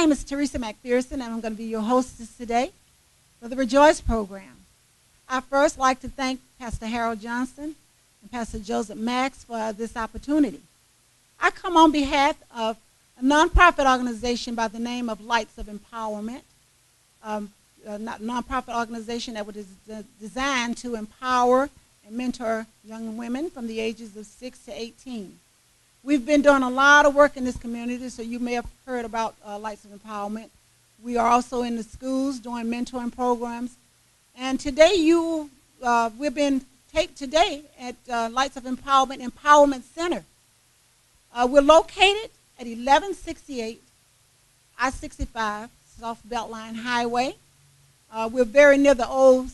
name is Theresa McPherson, and I'm going to be your hostess today for the Rejoice program. I first like to thank Pastor Harold Johnson and Pastor Joseph Max for this opportunity. I come on behalf of a nonprofit organization by the name of Lights of Empowerment, a nonprofit organization that was designed to empower and mentor young women from the ages of 6 to 18. We've been doing a lot of work in this community, so you may have heard about Lights of Empowerment. We are also in the schools doing mentoring programs. And today we've been taped today at Lights of Empowerment Center. We're located at 1168 I-65 South Beltline Highway. We're very near the old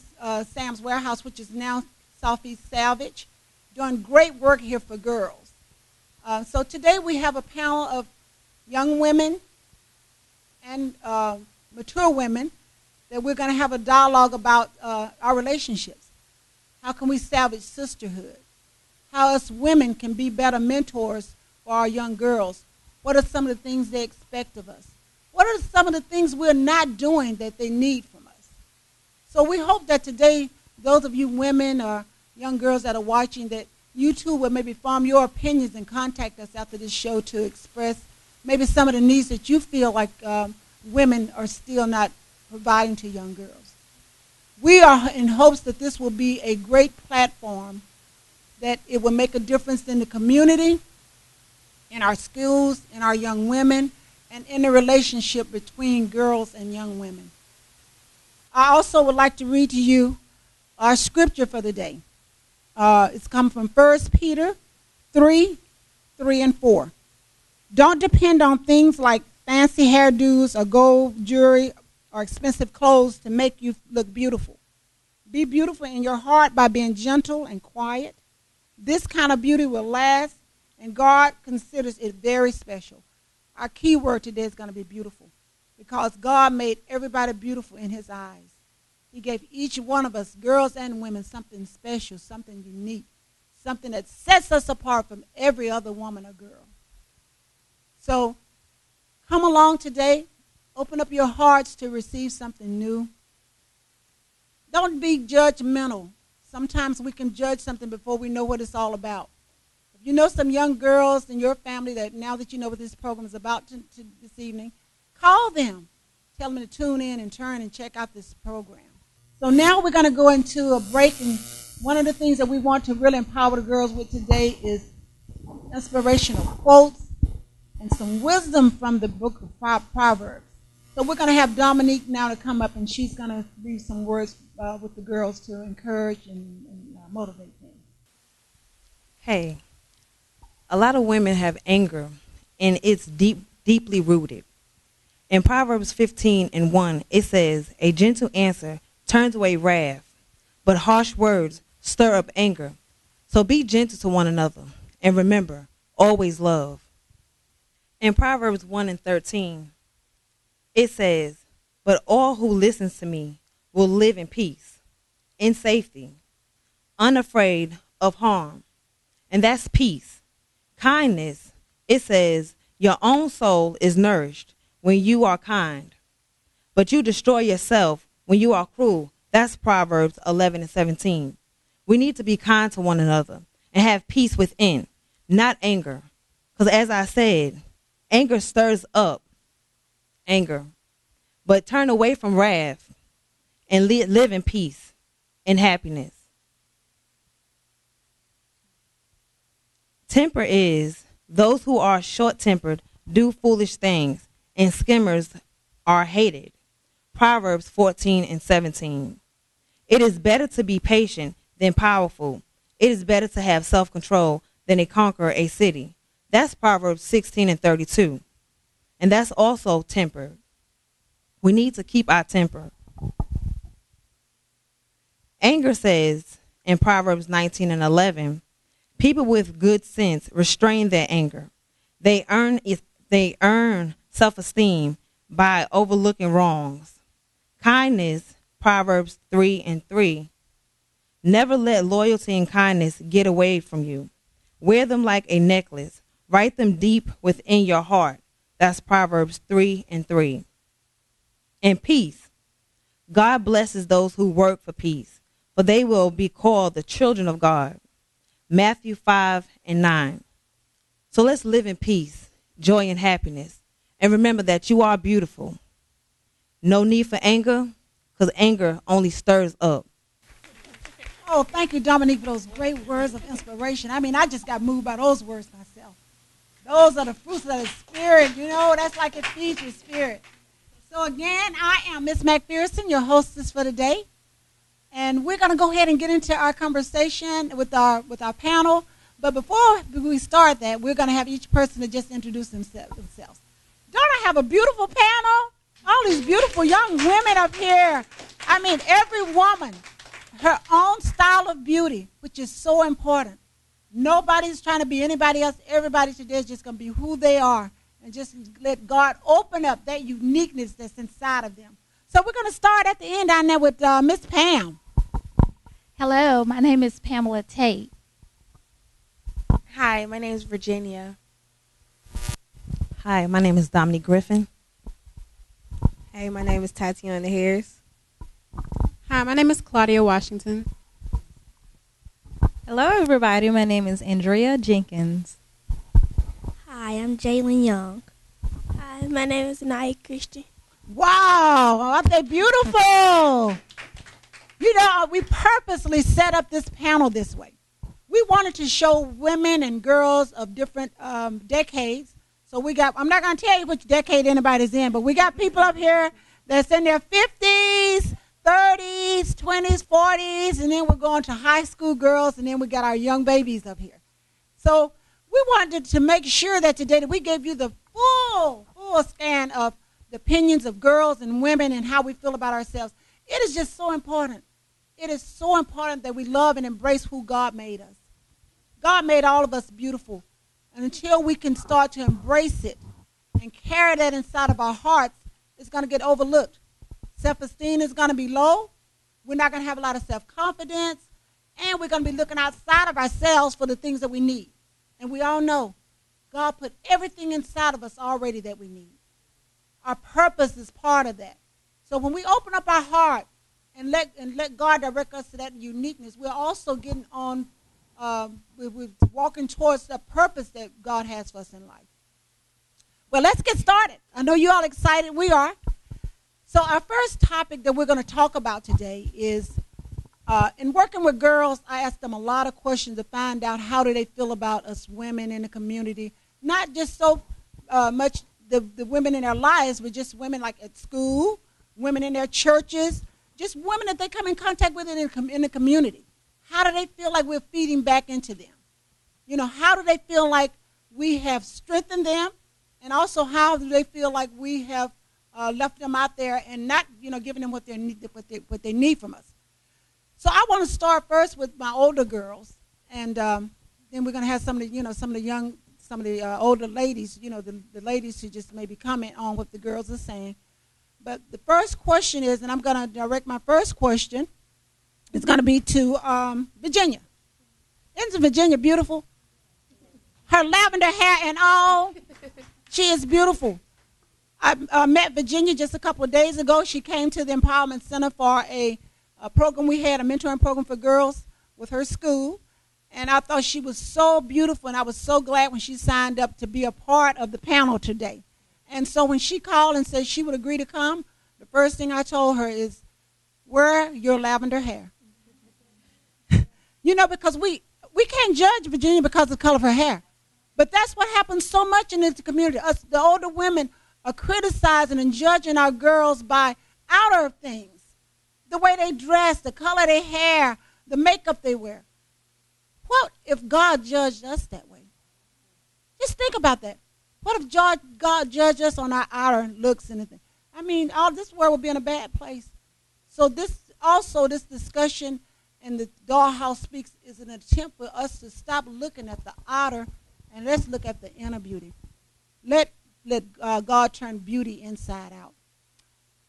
Sam's Warehouse, which is now Southeast Salvage, doing great work here for girls. So today we have a panel of young women and mature women that we're going to have a dialogue about our relationships. How can we salvage sisterhood? How us women can be better mentors for our young girls? What are some of the things they expect of us? What are some of the things we're not doing that they need from us? So we hope that today, those of you women or young girls that are watching, that you too will maybe form your opinions and contact us after this show to express maybe some of the needs that you feel like women are still not providing to young girls. We are in hopes that this will be a great platform, that it will make a difference in the community, in our schools, in our young women, and in the relationship between girls and young women. I also would like to read to you our scripture for the day. It's come from 1 Peter 3, 3 and 4. Don't depend on things like fancy hairdos or gold jewelry or expensive clothes to make you look beautiful. Be beautiful in your heart by being gentle and quiet. This kind of beauty will last, and God considers it very special. Our key word today is going to be beautiful, because God made everybody beautiful in his eyes. He gave each one of us, girls and women, something special, something unique, something that sets us apart from every other woman or girl. So come along today. Open up your hearts to receive something new. Don't be judgmental. Sometimes we can judge something before we know what it's all about. If you know some young girls in your family that now that you know what this program is about this evening, call them. Tell them to tune in and turn and check out this program. So now we're going to go into a break, and one of the things that we want to really empower the girls with today is inspirational quotes and some wisdom from the book of Proverbs. So we're going to have Dominique now to come up, and she's going to read some words with the girls to encourage and motivate them. Hey, a lot of women have anger, and it's deeply rooted. In Proverbs 15 and 1, it says, "A gentle answer turns away wrath, but harsh words stir up anger. So be gentle to one another, and remember, always love." In Proverbs 1 and 13, it says, "But all who listens to me will live in peace, in safety, unafraid of harm." And that's peace. Kindness, it says, "Your own soul is nourished when you are kind, but you destroy yourself when you are cruel." That's Proverbs 11 and 17. We need to be kind to one another and have peace within, not anger. Because as I said, anger stirs up anger. But turn away from wrath and live in peace and happiness. Temper is, those who are short-tempered do foolish things, and skimmers are hated. Proverbs 14 and 17. It is better to be patient than powerful. It is better to have self-control than to conquer a city. That's Proverbs 16 and 32. And that's also temper. We need to keep our temper. Anger says in Proverbs 19 and 11, people with good sense restrain their anger. They earn self-esteem by overlooking wrongs. Kindness, Proverbs 3 and 3. Never let loyalty and kindness get away from you. Wear them like a necklace. Write them deep within your heart. That's Proverbs 3:3. And peace. God blesses those who work for peace, for they will be called the children of God. Matthew 5:9. So let's live in peace, joy, and happiness. And remember that you are beautiful. No need for anger, because anger only stirs up. Oh, thank you, Dominique, for those great words of inspiration. I mean, I just got moved by those words myself. Those are the fruits of the Spirit, that's like it feeds your spirit. So again, I am Miss McPherson, your hostess for today. And we're going to go ahead and get into our conversation with our panel. But before we start that, we're going to have each person to just introduce themselves. Don't I have a beautiful panel? All these beautiful young women up here. I mean, every woman, her own style of beauty, which is so important. Nobody's trying to be anybody else. Everybody today is just going to be who they are and just let God open up that uniqueness that's inside of them. So we're going to start at the end down there with Miss Pam. Hello, my name is Pamela Tate. Hi, my name is Virginia. Hi, my name is Dominique Griffin. Hey, my name is Tatiana Harris. Hi, my name is Claudia Washington. Hello, everybody. My name is Andrea Jenkins. Hi, I'm Jalen Young. Hi, my name is Naya Christian. Wow, aren't they beautiful? We purposely set up this panel this way. We wanted to show women and girls of different decades. So I'm not going to tell you which decade anybody's in, but we got people up here that's in their 50s, 30s, 20s, 40s, and then we're going to high school girls, and then we got our young babies up here. So we wanted to make sure that today that we gave you the full scan of the opinions of girls and women and how we feel about ourselves. It is just so important. It is so important that we love and embrace who God made us. God made all of us beautiful. And until we can start to embrace it and carry that inside of our hearts, it's going to get overlooked. Self-esteem is going to be low. We're not going to have a lot of self-confidence. And we're going to be looking outside of ourselves for the things that we need. And we all know God put everything inside of us already that we need. Our purpose is part of that. So when we open up our heart and let God direct us to that uniqueness, we're also getting on, we're walking towards the purpose that God has for us in life. Well, let's get started. I know you all excited. We are. So our first topic that we're going to talk about today is, in working with girls, I asked them a lot of questions to find out how do they feel about us women in the community. Not just so much the women in their lives, but just women like at school, women in their churches, just women that they come in contact with in the community. How do they feel like we're feeding back into them? How do they feel like we have strengthened them? And also, how do they feel like we have left them out there and not, giving them what they need from us? So I want to start first with my older girls, and then we're going to have some of the older ladies, the ladies who just maybe comment on what the girls are saying. But the first question is, and I'm going to direct my first question, it's going to be to Virginia. Isn't Virginia beautiful? Her lavender hair and all, she is beautiful. I met Virginia just a couple of days ago. She came to the Empowerment Center for a program we had, a mentoring program for girls with her school. And I thought she was so beautiful, and I was so glad when she signed up to be a part of the panel today. And so when she called and said she would agree to come, the first thing I told her is, wear your lavender hair. Because we can't judge Virginia because of the color of her hair. But that's what happens so much in this community. Us, the older women, are criticizing and judging our girls by outer things. The way they dress, the color of their hair, the makeup they wear. What if God judged us that way? Just think about that. What if God judged us on our outer looks and everything? I mean, all this world would be in a bad place. So this discussion and the Dollhouse Speaks is an attempt for us to stop looking at the outer and let's look at the inner beauty. Let God turn beauty inside out.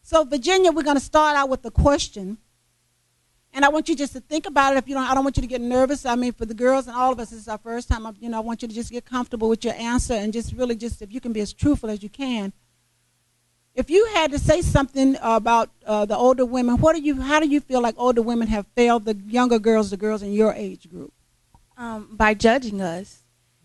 So, Virginia, we're going to start out with the question. And I want you just to think about it. If you don't, I don't want you to get nervous. I mean, for the girls and all of us, this is our first time. I want you to just get comfortable with your answer and just really if you can be as truthful as you can. If you had to say something about the older women, how do you feel like older women have failed the younger girls, the girls in your age group? By judging us.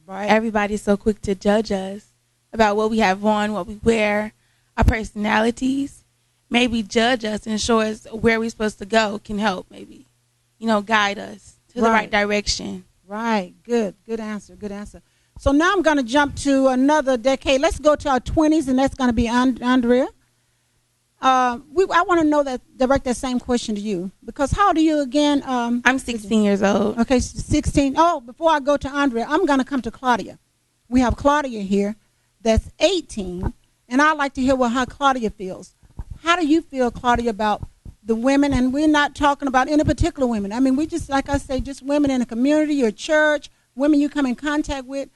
Right. Everybody's so quick to judge us about what we have on, what we wear, our personalities. Maybe judge us and show us where we're supposed to go can help maybe, guide us to the right direction. Right. Good answer. So now I'm going to jump to another decade. Let's go to our 20s, and that's going to be Andrea. I want to direct that same question to you, because how old are you again? I'm 16 years old. Okay, 16. Oh, before I go to Andrea, I'm going to come to Claudia. We have Claudia here that's 18, and I'd like to hear how Claudia feels. How do you feel, Claudia, about the women? And we're not talking about any particular women. I mean, we just, like I say, just women in the community, your church, women you come in contact with.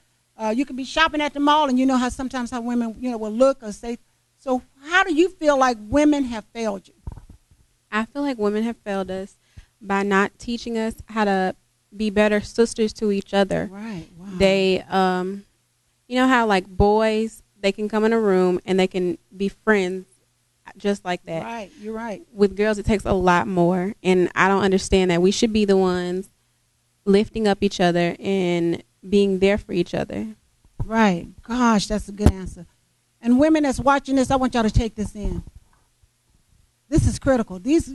You could be shopping at the mall, and you know how sometimes how women, will look or say. So how do you feel like women have failed you? I feel like women have failed us by not teaching us how to be better sisters to each other. Right. Wow. They, how like boys, they can come in a room and they can be friends just like that. Right. You're right. With girls, it takes a lot more, and I don't understand that. We should be the ones lifting up each other and being there for each other. Right. Gosh, that's a good answer. And women that's watching this, I want y'all to take this in. This is critical. These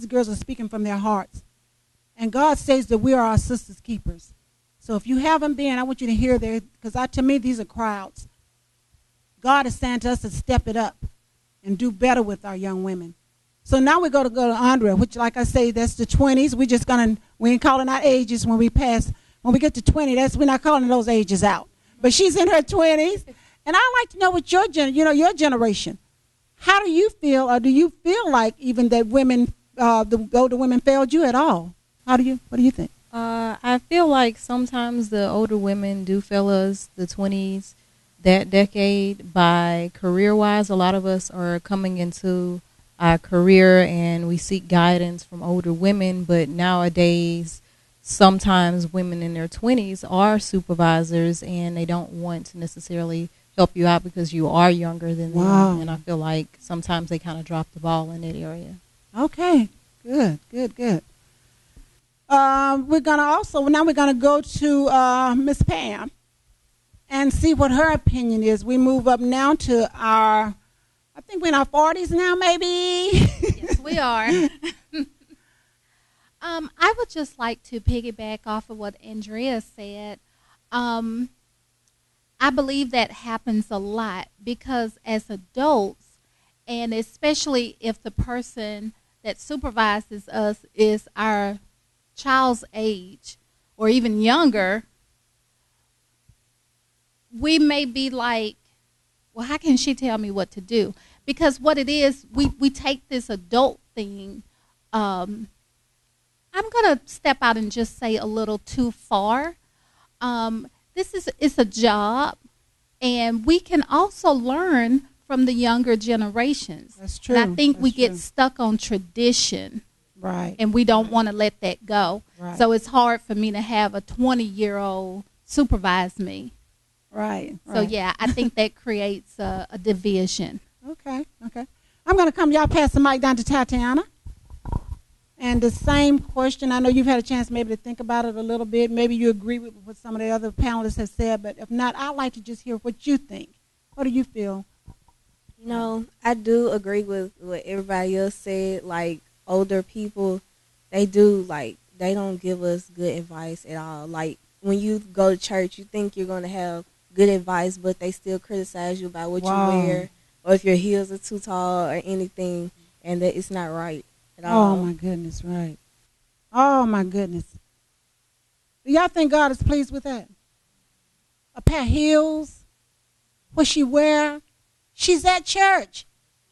girls are speaking from their hearts. And God says that we are our sisters' keepers. So if you haven't been, I want you to hear there, because to me, these are crowds. God is saying to us to step it up and do better with our young women. So now we're going to go to Andrea, which, like I say, that's the 20s. We ain't calling out ages when we get to 20, we're not calling those ages out. But she's in her 20s. And I'd like to know what your generation, how do you feel, or do you feel like even that women, the older women failed you at all? What do you think? I feel like sometimes the older women do fail us, the 20s, that decade, by career-wise. A lot of us are coming into our career and we seek guidance from older women, but nowadays sometimes women in their 20s are supervisors and they don't want to necessarily help you out because you are younger than them. And I feel like sometimes they kind of drop the ball in that area. Okay, good. We're gonna go to Miss Pam and see what her opinion is. We move up now to I think we're in our 40s now, maybe. Yes, we are. I would just like to piggyback off of what Andrea said. I believe that happens a lot because as adults, and especially if the person that supervises us is our child's age or even younger, we may be like, well, how can she tell me what to do? Because what it is, we take this adult thing. I'm going to step out and just say a little too far. It's a job, and we can also learn from the younger generations. That's true. And I think we get stuck on tradition. Right. And we don't want to let that go. Right. So it's hard for me to have a 20-year-old supervise me. Right. So, yeah, I think that creates a division. Okay. I'm going to y'all pass the mic down to Tatiana. And the same question, I know you've had a chance maybe to think about it a little bit. Maybe you agree with what some of the other panelists have said, but if not, I'd like to just hear what you think. What do you feel? I do agree with what everybody else said. Like, older people, they don't give us good advice at all. Like, when you go to church, you think you're going to have good advice, but they still criticize you about what you wear or if your heels are too tall or anything, and that it's not right at all. Oh, my goodness, right. Oh, my goodness. Do y'all think God is pleased with that? A pair of heels? What she wear? She's at church.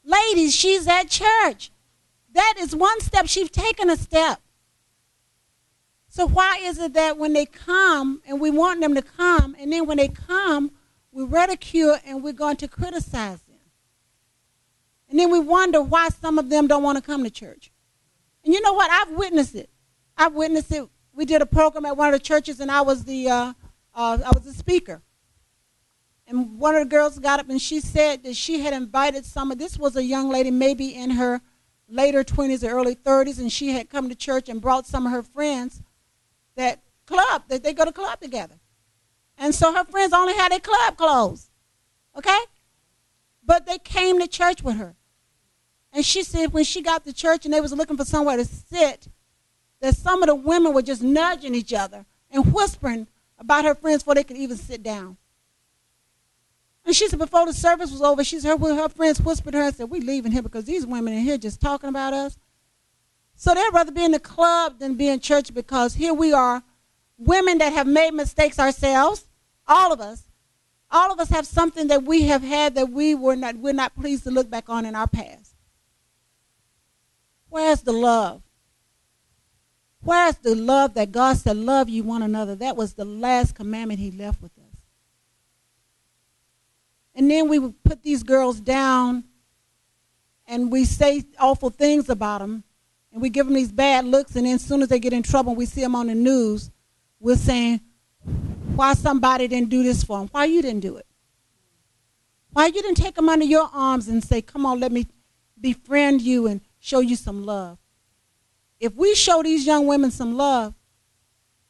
Ladies, she's at church. That is one step. She's taken a step. So why is it that when they come, and we want them to come, and then when they come, we ridicule and we're going to criticize them? And then we wonder why some of them don't want to come to church. And you know what? I've witnessed it. I've witnessed it. We did a program at one of the churches, and I was the speaker. And one of the girls got up and she said that she had invited this was a young lady maybe in her later 20s or early 30s, and she had come to church and brought some of her friends that they go to club together. And so her friends only had their club clothes, okay? But they came to church with her. And she said when she got to church and they was looking for somewhere to sit, that some of the women were just nudging each other and whispering about her friends before they could even sit down. And she said before the service was over, she said her friends whispered to her and said, "We leaving here because these women in here just talking about us." So they'd rather be in the club than be in church, because here we are, women that have made mistakes ourselves, all of us. All of us have something that we have had that we're not pleased to look back on in our past. Where's the love? Where's the love that God said, love you one another? That was the last commandment he left with us. And then we would put these girls down and we say awful things about them, and we give them these bad looks, and then as soon as they get in trouble and we see them on the news, we're saying, why somebody didn't do this for them? Why you didn't do it? Why you didn't take them under your arms and say, come on, let me befriend you and show you some love? If we show these young women some love,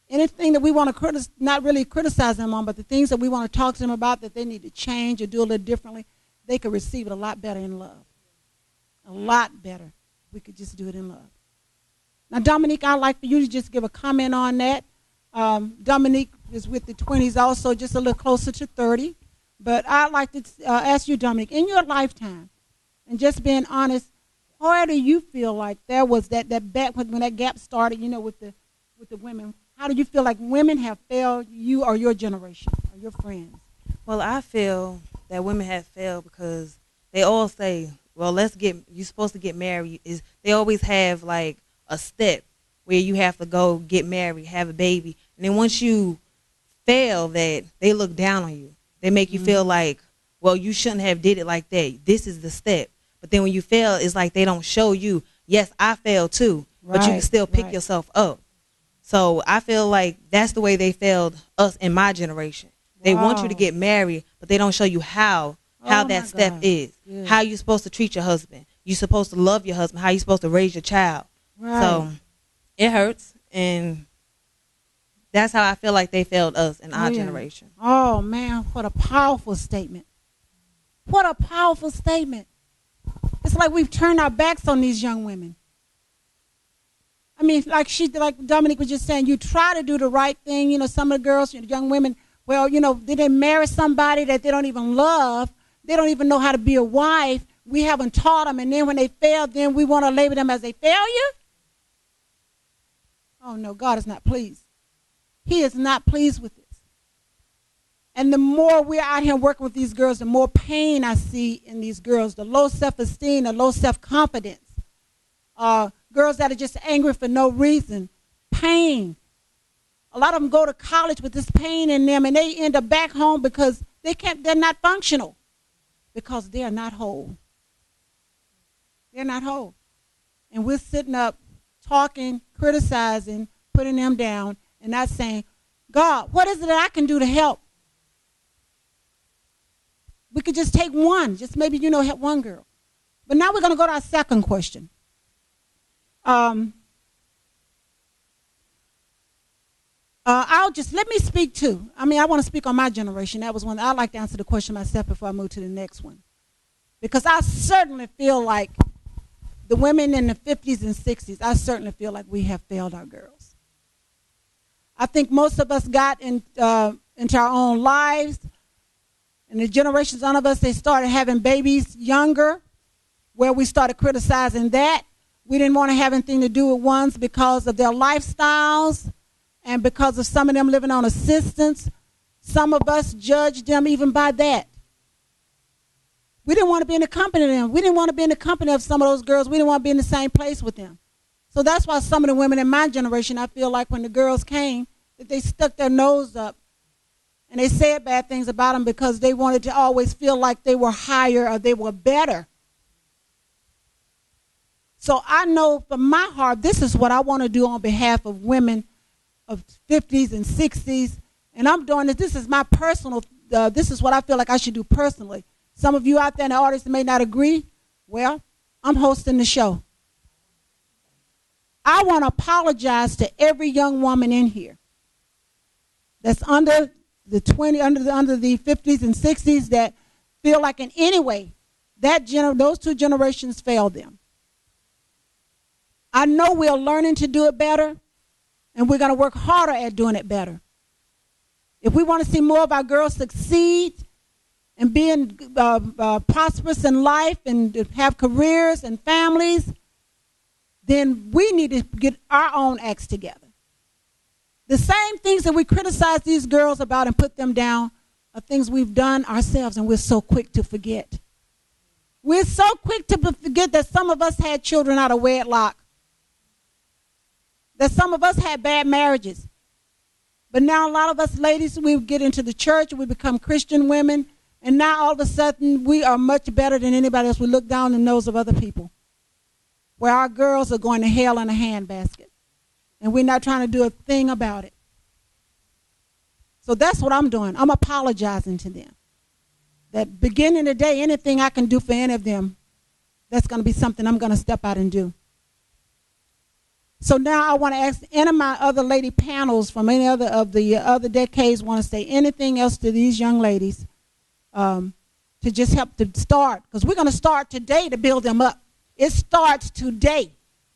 anything that we want to not really criticize them on, but the things that we want to talk to them about that they need to change or do a little differently, they could receive it a lot better in love. A lot better. We could just do it in love. Now, Dominique, I'd like for you to just give a comment on that. Dominique is with the 20s also, just a little closer to 30. But I'd like to ask you, Dominique, in your lifetime, and just being honest, where do you feel like there was that back when that gap started, with the women? How do you feel like women have failed you or your generation or your friends? Well, I feel that women have failed because they all say, well, you're supposed to get married. They always have like a step where you have to go get married, have a baby. And then once you fail that, they look down on you. They make you feel like, well, you shouldn't have did it like that. This is the step. But then when you fail, it's like they don't show you, yes, I failed too, but you can still pick yourself up. So I feel like that's the way they failed us in my generation. They want you to get married, but they don't show you how that step is, how you're supposed to treat your husband. You're supposed to love your husband, how you're supposed to raise your child. Right. So it hurts, and that's how I feel like they failed us in our generation. Oh, man, what a powerful statement. What a powerful statement. It's like we've turned our backs on these young women. I mean, like Dominique was just saying, you try to do the right thing. Some of the girls, young women, well, did they marry somebody that they don't even love? They don't even know how to be a wife. We haven't taught them, and then when they fail, then we want to label them as a failure? Oh, no, God is not pleased. He is not pleased with this. And the more we're out here working with these girls, the more pain I see in these girls, the low self-esteem, the low self-confidence. Girls that are just angry for no reason. Pain. A lot of them go to college with this pain in them, and they end up back home because they're not functional, because they're not whole. They're not whole. And we're sitting up talking, criticizing, putting them down, and not saying, God, what is it that I can do to help? We could just take one, just maybe, help one girl. But now we're going to go to our second question. Let me speak too. I want to speak on my generation. That was one. I'd like to answer the question myself before I move to the next one. Because I certainly feel like the women in the 50s and 60s, I certainly feel like we have failed our girls. I think most of us got into our own lives. And the generations under us, they started having babies younger, where we started criticizing that. We didn't want to have anything to do with ones because of their lifestyles and because of some of them living on assistance. Some of us judged them even by that. We didn't want to be in the company of them. We didn't want to be in the company of some of those girls. We didn't want to be in the same place with them. So that's why some of the women in my generation, I feel like when the girls came, that they stuck their nose up and they said bad things about them because they wanted to always feel like they were higher or they were better. So I know from my heart, this is what I want to do on behalf of women of 50s and 60s. And I'm doing this. This is my personal, this is what I feel like I should do personally. Some of you out there in the audience may not agree. Well, I'm hosting the show. I want to apologize to every young woman in here that's under the 50s and 60s that feel like in any way those two generations failed them. I know we're learning to do it better, and we're going to work harder at doing it better. If we want to see more of our girls succeed and being prosperous in life and have careers and families, then we need to get our own acts together. The same things that we criticize these girls about and put them down are things we've done ourselves, and we're so quick to forget. We're so quick to forget that some of us had children out of wedlock, that some of us had bad marriages. But now a lot of us ladies, we get into the church, we become Christian women, and now all of a sudden we are much better than anybody else. We look down the nose of other people, where our girls are going to hell in a handbasket, and we're not trying to do a thing about it. So that's what I'm doing. I'm apologizing to them. That beginning of the day, anything I can do for any of them, that's going to be something I'm going to step out and do. So now I want to ask any of my other lady panels from any other of the other decades want to say anything else to these young ladies to just help to start. Because we're going to start today to build them up. It starts today.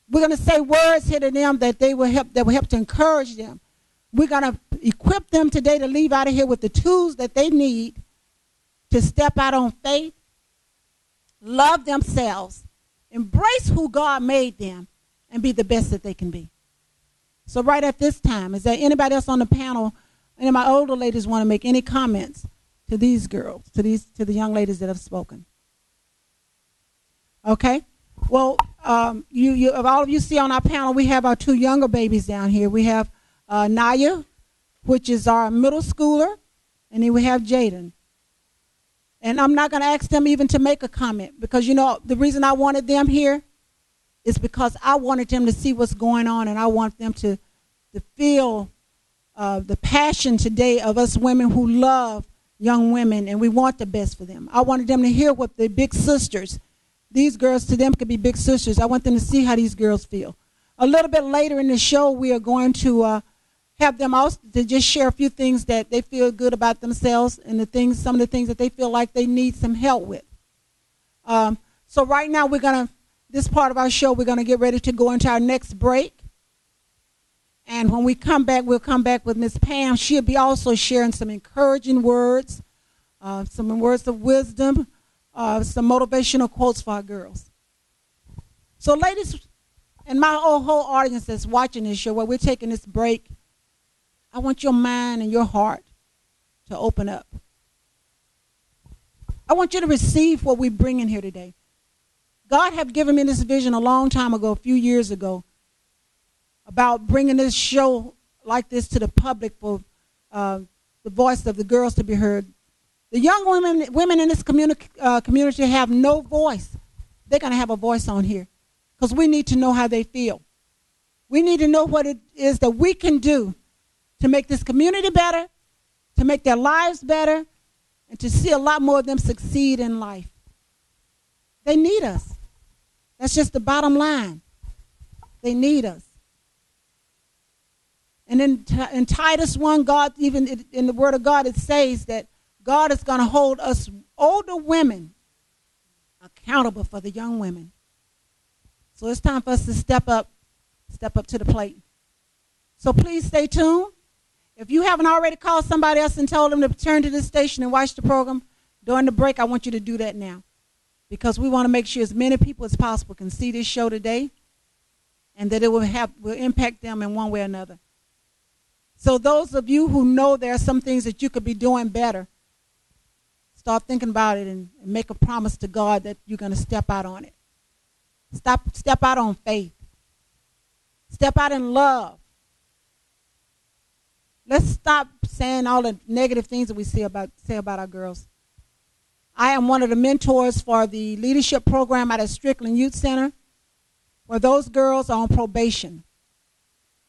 We're going to say words here to them that will help to encourage them. We're going to equip them today to leave out of here with the tools that they need to step out on faith, love themselves, embrace who God made them, and be the best that they can be. So right at this time, is there anybody else on the panel, any of my older ladies want to make any comments to these girls, to the young ladies that have spoken? Okay. Well, all of you see on our panel, we have our two younger babies down here. We have Naya, which is our middle schooler, and then we have Jaden. And I'm not going to ask them even to make a comment because, the reason I wanted them here is because I wanted them to see what's going on, and I want them to feel the passion today of us women who love young women, and we want the best for them. I wanted them to hear what the big sisters, these girls to them could be big sisters. I want them to see how these girls feel. A little bit later in the show, we are going to have them also to just share a few things that they feel good about themselves and some of the things that they feel like they need some help with. So right now this part of our show, we're going to get ready to go into our next break. And when we come back, we'll come back with Miss Pam. She'll be also sharing some encouraging words, some words of wisdom, some motivational quotes for our girls. So ladies, and my whole audience that's watching this show, while we're taking this break, I want your mind and your heart to open up. I want you to receive what we bring in here today. God had given me this vision a long time ago, a few years ago, about bringing this show like this to the public for the voice of the girls to be heard. The young women in this community have no voice. They're going to have a voice on here because we need to know how they feel. We need to know what it is that we can do to make this community better, to make their lives better, and to see a lot more of them succeed in life. They need us. That's just the bottom line. They need us. And in Titus 1, God, even in the Word of God, it says that God is going to hold us older women accountable for the young women. So it's time for us to step up to the plate. So please stay tuned. If you haven't already called somebody else and told them to turn to this station and watch the program during the break, I want you to do that now. Because we want to make sure as many people as possible can see this show today and that it will impact them in one way or another. So those of you who know there are some things that you could be doing better, start thinking about it and make a promise to God that you're going to step out on it. Step out on faith. Step out in love. Let's stop saying all the negative things that we say about our girls. I am one of the mentors for the leadership program at a Strickland Youth Center. where those girls are on probation.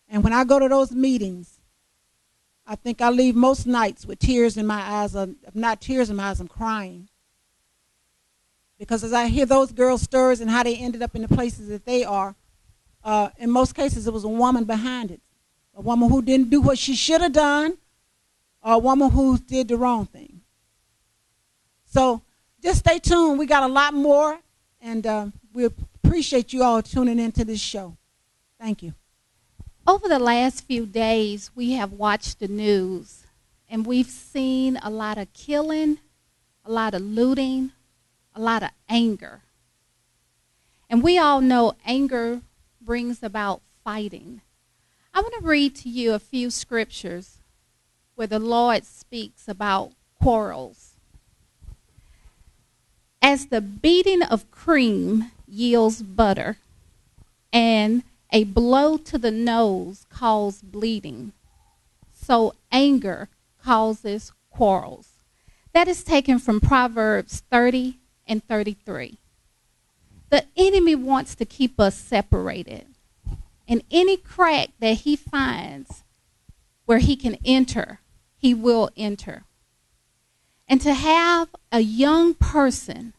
And when I go to those meetings, I think I leave most nights with tears in my eyes. If not tears in my eyes, I'm crying. Because as I hear those girls' stories and how they ended up in the places that they are, in most cases it was a woman behind it. A woman who didn't do what she should have done, or a woman who did the wrong thing. So just stay tuned. We got a lot more, and we appreciate you all tuning into this show. Thank you. Over the last few days, we have watched the news, and we've seen a lot of killing, a lot of looting, a lot of anger. And we all know anger brings about fighting. I want to read to you a few scriptures where the Lord speaks about quarrels. As the beating of cream yields butter, and a blow to the nose causes bleeding, so anger causes quarrels. That is taken from Proverbs 30 and 33. The enemy wants to keep us separated. And any crack that he finds where he can enter, he will enter. And to have a young person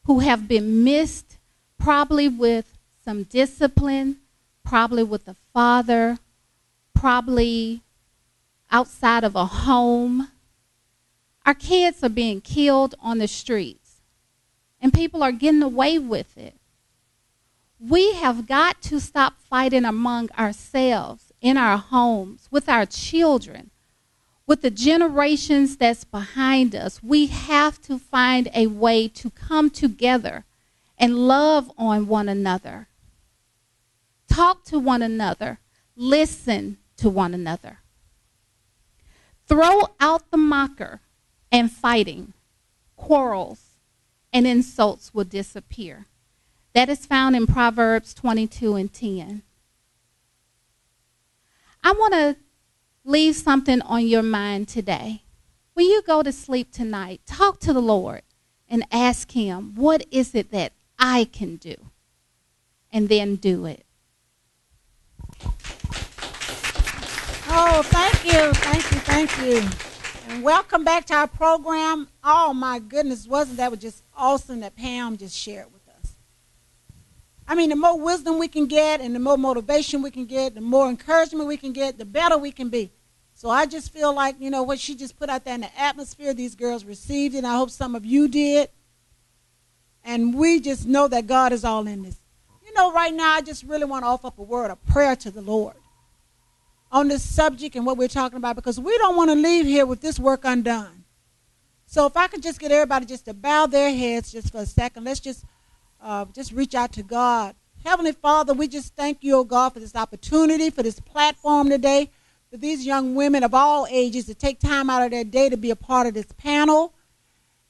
who have been missed, probably with some discipline, probably with a father, probably outside of a home. Our kids are being killed on the streets, and people are getting away with it. We have got to stop fighting among ourselves, in our homes, with our children, with the generations that's behind us. We have to find a way to come together and love on one another. Talk to one another. Listen to one another. Throw out the mocker and fighting. Quarrels and insults will disappear. That is found in Proverbs 22 and 10. I want to leave something on your mind today. When you go to sleep tonight, talk to the Lord and ask him, what is it that I can do? And then do it. Oh, thank you, thank you, thank you. And welcome back to our program. Oh, my goodness, wasn't that just awesome that Pam just shared with us? I mean, the more wisdom we can get and the more motivation we can get, the more encouragement we can get, the better we can be. So I just feel like, you know, what she just put out there in the atmosphere, these girls received it, and I hope some of you did. And we just know that God is all in this. You know, right now, I just really want to offer up a word of prayer to the Lord on this subject and what we're talking about, because we don't want to leave here with this work undone. So if I could just get everybody just to bow their heads just for a second, let's just reach out to God. Heavenly Father, we just thank you, oh God, for this opportunity, for this platform today, for these young women of all ages to take time out of their day to be a part of this panel.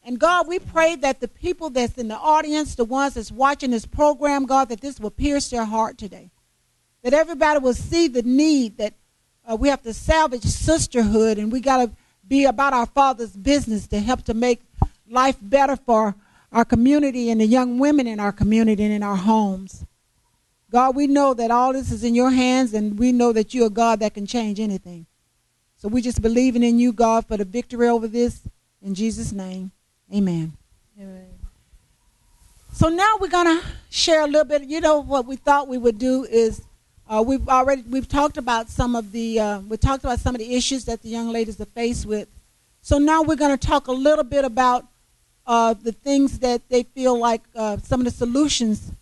And God, we pray that the people that's in the audience, the ones that's watching this program, God, that this will pierce their heart today. That everybody will see the need that we have to salvage sisterhood, and we got to be about our Father's business to help to make life better for our community and the young women in our community and in our homes. God, we know that all this is in your hands, and we know that you're a God that can change anything. So we just believing in you, God, for the victory over this. In Jesus' name, amen. Amen. So now we're going to share a little bit. You know, what we thought we would do is we've talked about some of the issues that the young ladies are faced with. So now we're going to talk a little bit about the things that they feel like some of the solutions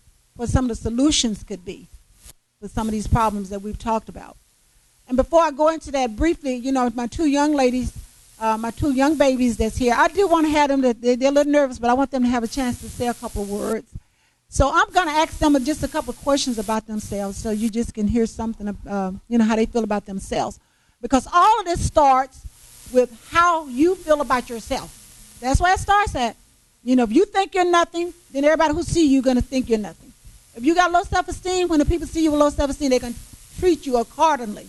could be for some of these problems that we've talked about. And before I go into that briefly, you know, my two young ladies, my two young babies that's here, I do want to have them, they're a little nervous, but I want them to have a chance to say a couple of words. So I'm going to ask them just a couple of questions about themselves so you just can hear something, you know, how they feel about themselves. Because all of this starts with how you feel about yourself. That's where it starts at. You know, if you think you're nothing, then everybody who see you is going to think you're nothing. If you got low self-esteem, when the people see you with low self-esteem, they're going to treat you accordingly.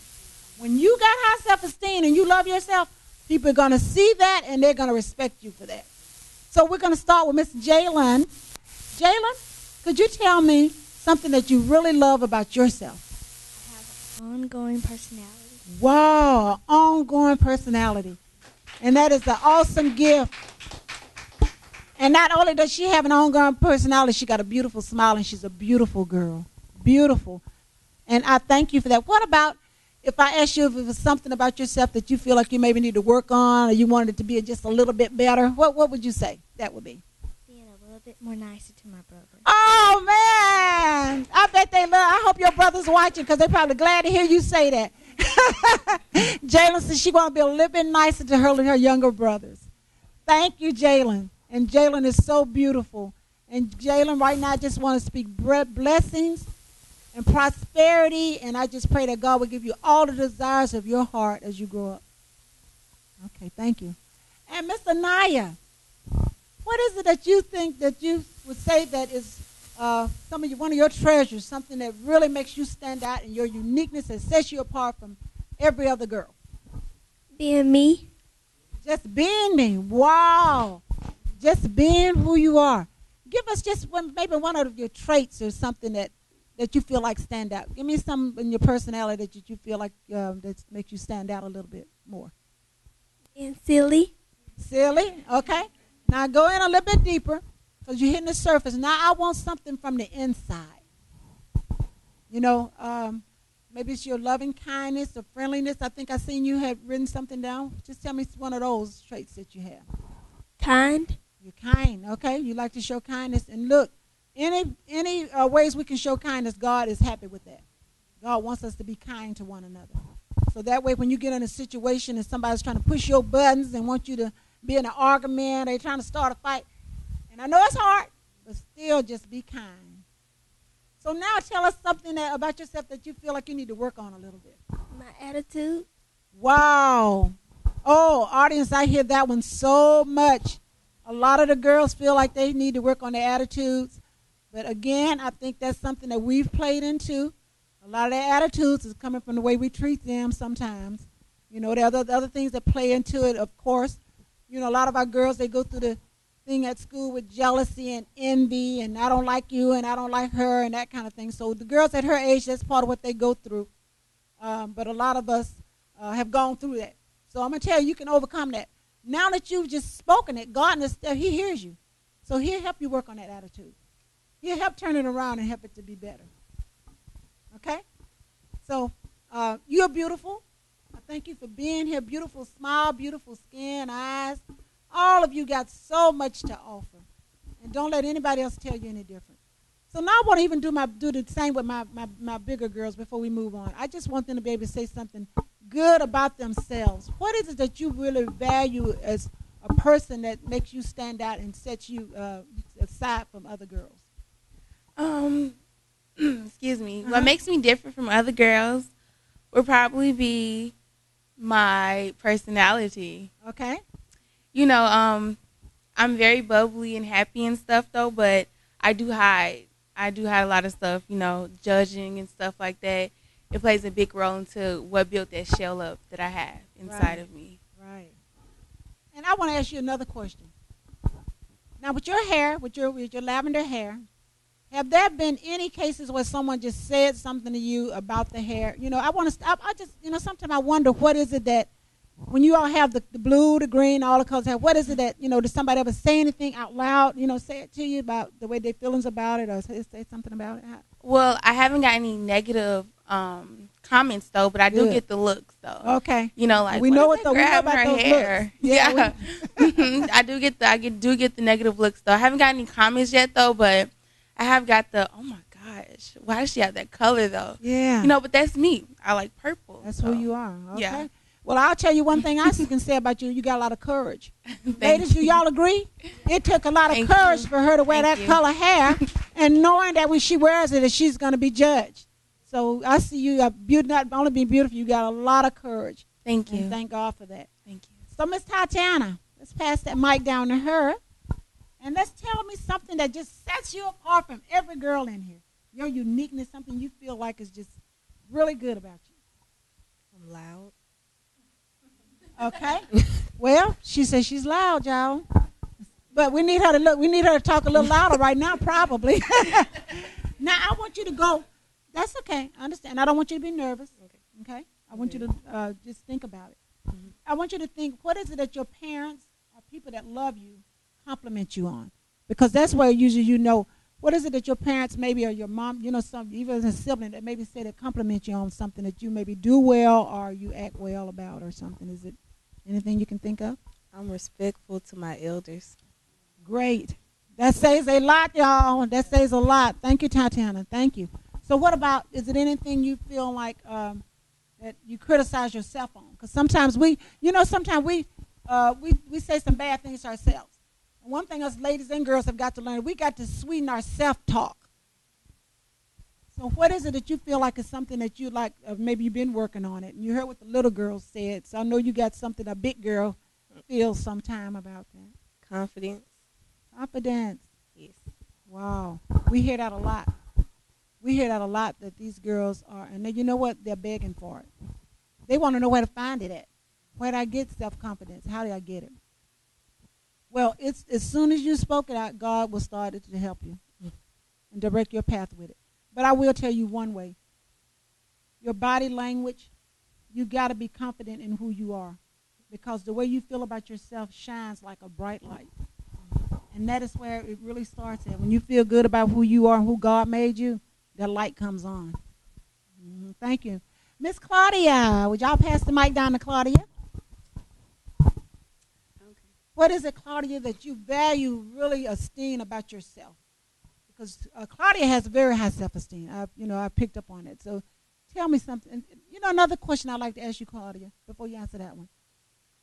When you got high self-esteem and you love yourself, people are going to see that and they're going to respect you for that. So we're going to start with Miss Jalen. Jalen, could you tell me something that you really love about yourself? Ongoing personality. Wow, ongoing personality. And that is an awesome gift. And not only does she have an ongoing personality, she got a beautiful smile, and she's a beautiful girl. Beautiful. And I thank you for that. What about if I asked you if it was something about yourself that you feel like you maybe need to work on, or you wanted it to be just a little bit better? What would you say that would be? Being a little bit more nicer to my brother. Oh, man. I bet they love. I hope your brother's watching, because they're probably glad to hear you say that. Jalen says she want to be a little bit nicer to her younger brothers. Thank you, Jalen. And Jalen is so beautiful. And Jalen, right now, I just want to speak blessings and prosperity. And I just pray that God will give you all the desires of your heart as you grow up. Okay, thank you. And Miss Anaya, what is it that you think that you would say that is one of your treasures, something that really makes you stand out and your uniqueness that sets you apart from every other girl? Being me. Just being me. Wow. Just being who you are. Give us just maybe one of your traits or something that you feel like stand out. Give me some in your personality that you feel like that makes you stand out a little bit more. Being silly. Silly, okay. Now go in a little bit deeper, because you're hitting the surface. Now I want something from the inside. You know, maybe it's your loving kindness or friendliness. I think I seen you had written something down. Just tell me one of those traits that you have. Kind. You're kind, okay? You like to show kindness. And look, any ways we can show kindness, God is happy with that. God wants us to be kind to one another. So that way when you get in a situation and somebody's trying to push your buttons and want you to be in an argument, they're trying to start a fight. And I know it's hard, but still just be kind. So now tell us something about yourself that you feel like you need to work on a little bit. My attitude. Wow. Oh, audience, I hear that one so much. A lot of the girls feel like they need to work on their attitudes. But again, I think that's something that we've played into. A lot of their attitudes is coming from the way we treat them sometimes. You know, there are other things that play into it, of course. You know, a lot of our girls, they go through the thing at school with jealousy and envy, and I don't like you and I don't like her and that kind of thing. So the girls at her age, that's part of what they go through. But a lot of us have gone through that. So I'm going to tell you, you can overcome that. Now that you've just spoken it, God, He hears you. So He'll help you work on that attitude. He'll help turn it around and help it to be better. Okay? So you're beautiful. I thank you for being here. Beautiful smile, beautiful skin, eyes. All of you got so much to offer. And don't let anybody else tell you any different. So now I want to even do the same with my bigger girls before we move on. I just want them to be able to say something good about themselves. What is it that you really value as a person that makes you stand out and sets you aside from other girls? Excuse me. What makes me different from other girls would probably be my personality. Okay. You know, I'm very bubbly and happy and stuff though, but I do hide a lot of stuff, you know, judging and stuff like that. It plays a big role into what built that shell up that I have inside of me. Right. And I want to ask you another question. Now, with your hair, with your lavender hair, have there been any cases where someone just said something to you about the hair? You know, I just, you know, sometimes I wonder what is it that when you all have the blue, the green, all the colors, what is it that, you know, does somebody ever say anything out loud, you know, say it to you about the way their feelings about it or say something about it? Well, I haven't got any negative comments though, but I do get the looks though. Okay. You know, like we know what we know about those hair. looks. Yeah. I do get the negative looks though. I haven't got any comments yet though, but I have got the, oh my gosh, why does she have that color though? Yeah. You know, but that's me. I like purple. That's who you are. Okay. Yeah. Well, I'll tell you one thing I can say about you. You got a lot of courage. Ladies, do y'all agree? It took a lot of courage for her to wear that color hair and knowing that when she wears it, that she's going to be judged. So I see you not only being beautiful, you got a lot of courage. Thank you. And thank God for that. Thank you. So, Miss Tatiana, let's pass that mic down to her. And let's tell me something that just sets you apart from every girl in here. Your uniqueness, something you feel like is just really good about you. I'm loud. Okay. Well, she says she's loud, y'all. But we need her to talk a little louder right now, probably. Now I want you to go. That's okay. I understand. I don't want you to be nervous. Okay. I want you to just think about it. Mm-hmm. I want you to think, what is it that your parents or people that love you compliment you on? Because that's where usually you know, what is it that your parents maybe or your mom, some even a sibling that maybe say that compliment you on something that you maybe do well or you act well about or something. Is it anything you can think of? I'm respectful to my elders. Great. That says a lot, y'all. That says a lot. Thank you, Tatiana. Thank you. So what about, is it anything you feel like that you criticize yourself on? Because sometimes we say some bad things to ourselves. And one thing us ladies and girls have got to learn, we got to sweeten our self-talk. So what is it that you feel like is something that you like, maybe you've been working on it, and you heard what the little girl said, so I know you got something a big girl feels sometime about that. Confidence. Confidence. Yes. Wow. We hear that a lot. We hear that a lot, that these girls are, and then you know what? They're begging for it. They want to know where to find it at. Where do I get self-confidence? How do I get it? Well, it's as soon as you spoke it out, God will start it to help you and direct your path with it. But I will tell you one way. Your body language, you got to be confident in who you are, because the way you feel about yourself shines like a bright light. And that is where it really starts at. When you feel good about who you are and who God made you, that light comes on. Thank you. Miss Claudia, would y'all pass the mic down to Claudia? Okay. What is it, Claudia, that you value, really esteem about yourself? Because Claudia has very high self-esteem. I picked up on it. So tell me something. Another question I'd like to ask you, Claudia, before you answer that one.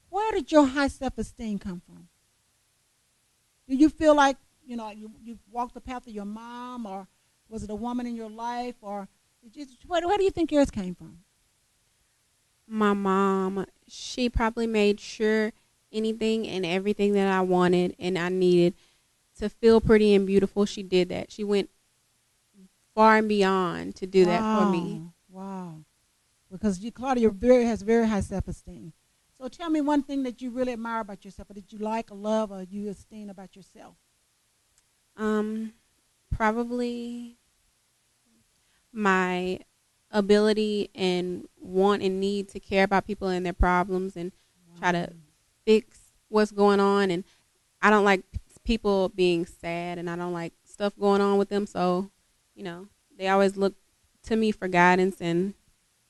Where did your high self-esteem come from? Do you feel like, you walked the path of your mom, or was it a woman in your life, or where do you think yours came from? My mom, she probably made sure anything and everything that I wanted and I needed to feel pretty and beautiful, she did that. She went far and beyond to do that for me. Wow. Because Claudia has very high self-esteem. So tell me one thing that you really admire about yourself, or that you like or love or you esteem about yourself. Probably my ability and want and need to care about people and their problems and try to fix what's going on. And I don't like people being sad, and I don't like stuff going on with them. So, they always look to me for guidance. And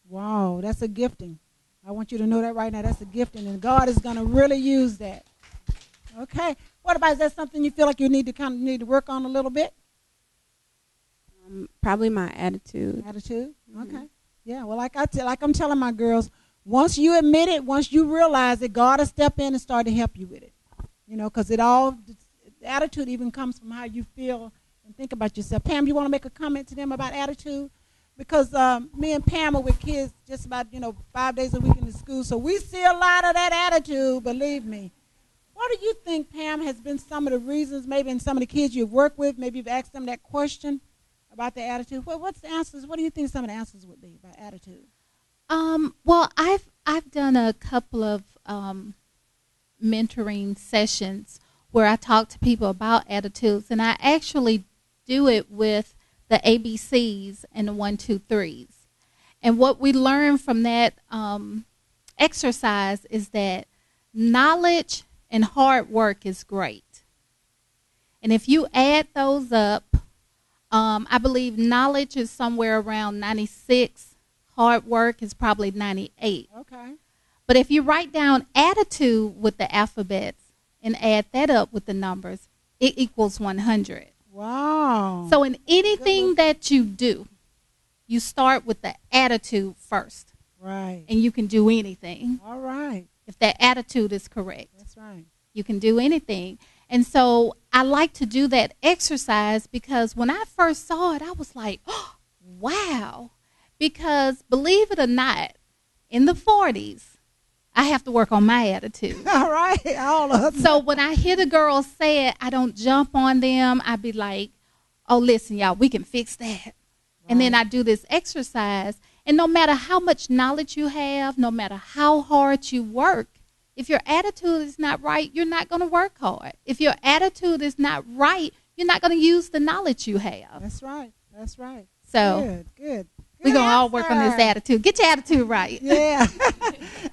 wow, that's a gifting. I want you to know that right now. That's a gifting, and God is going to really use that. Okay. What about, is that something you feel like you need to work on a little bit? Probably my attitude. Attitude? Mm-hmm. Okay. Yeah, well, like I'm telling my girls, once you admit it, once you realize it, God will step in and start to help you with it. Because the attitude even comes from how you feel and think about yourself. Pam, you want to make a comment to them about attitude? Because me and Pam are with kids just about, 5 days a week in the school, so we see a lot of that attitude, believe me. What do you think, Pam, has been some of the reasons, maybe in some of the kids you've worked with, maybe you've asked them that question about the attitude? What's the answers? What do you think some of the answers would be about attitude? Well, I've done a couple of mentoring sessions where I talk to people about attitudes, and I actually do it with the ABCs and the 1, 2, 3s. And what we learn from that exercise is that knowledge and hard work is great. And if you add those up, I believe knowledge is somewhere around 96. Hard work is probably 98. Okay. But if you write down attitude with the alphabets and add that up with the numbers, it equals 100. Wow. So in anything that you do, you start with the attitude first. Right. And you can do anything. All right. If that attitude is correct. That's right. You can do anything. And so I like to do that exercise because when I first saw it, I was like, oh, wow. Because believe it or not, in the 40s, I have to work on my attitude. All right. All of them. So when I hear the girls say it, I don't jump on them. I be like, oh, listen, y'all, we can fix that. Right. And then I do this exercise. And no matter how much knowledge you have, no matter how hard you work, if your attitude is not right, you're not going to work hard. If your attitude is not right, you're not going to use the knowledge you have. That's right. That's right. So Good. we're Good going to all work on this answer. attitude. Get your attitude right. Yeah.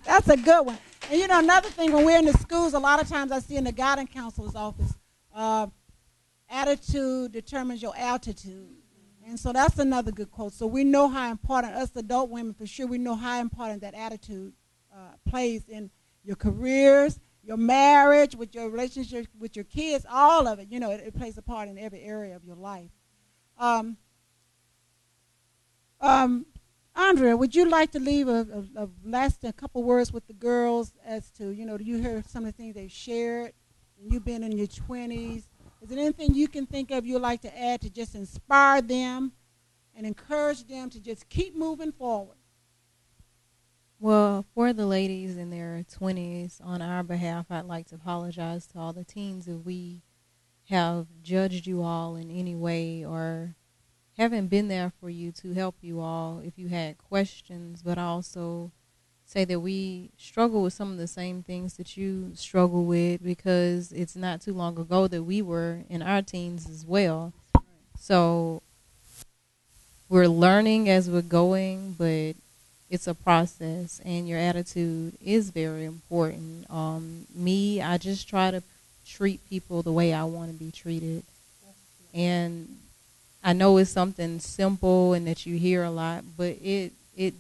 That's a good one. And you know, another thing, when we're in the schools, a lot of times I see in the guidance counselor's office, attitude determines your altitude. And so that's another good quote. So we know how important, us adult women for sure, we know how important that attitude plays in your careers, your marriage, with your relationship with your kids, all of it. You know, it plays a part in every area of your life. Andrea, would you like to leave a last couple words with the girls as to, you know, do you hear some of the things they've shared? You've been in your 20s. Is there anything you can think of you'd like to add to just inspire them and encourage them to just keep moving forward? Well, for the ladies in their 20s, on our behalf, I'd like to apologize to all the teens if we have judged you all in any way or haven't been there for you to help you all if you had questions, but also say that we struggle with some of the same things that you struggle with, because it's not too long ago that we were in our teens as well. So we're learning as we're going, but it's a process, and your attitude is very important. I just try to treat people the way I want to be treated. And I know it's something simple and that you hear a lot, but it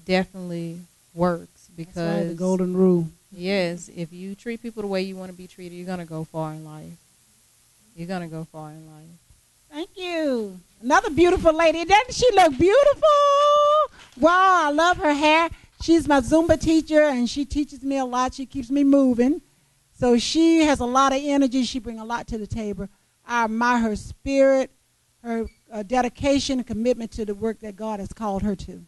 definitely works, because that's right, the golden rule. Yes, if you treat people the way you want to be treated, you're going to go far in life. You're going to go far in life. Thank you. Another beautiful lady. Doesn't she look beautiful? Wow, I love her hair. She's my Zumba teacher, and she teaches me a lot. She keeps me moving. So she has a lot of energy. She brings a lot to the table. I admire her spirit, her dedication and commitment to the work that God has called her to.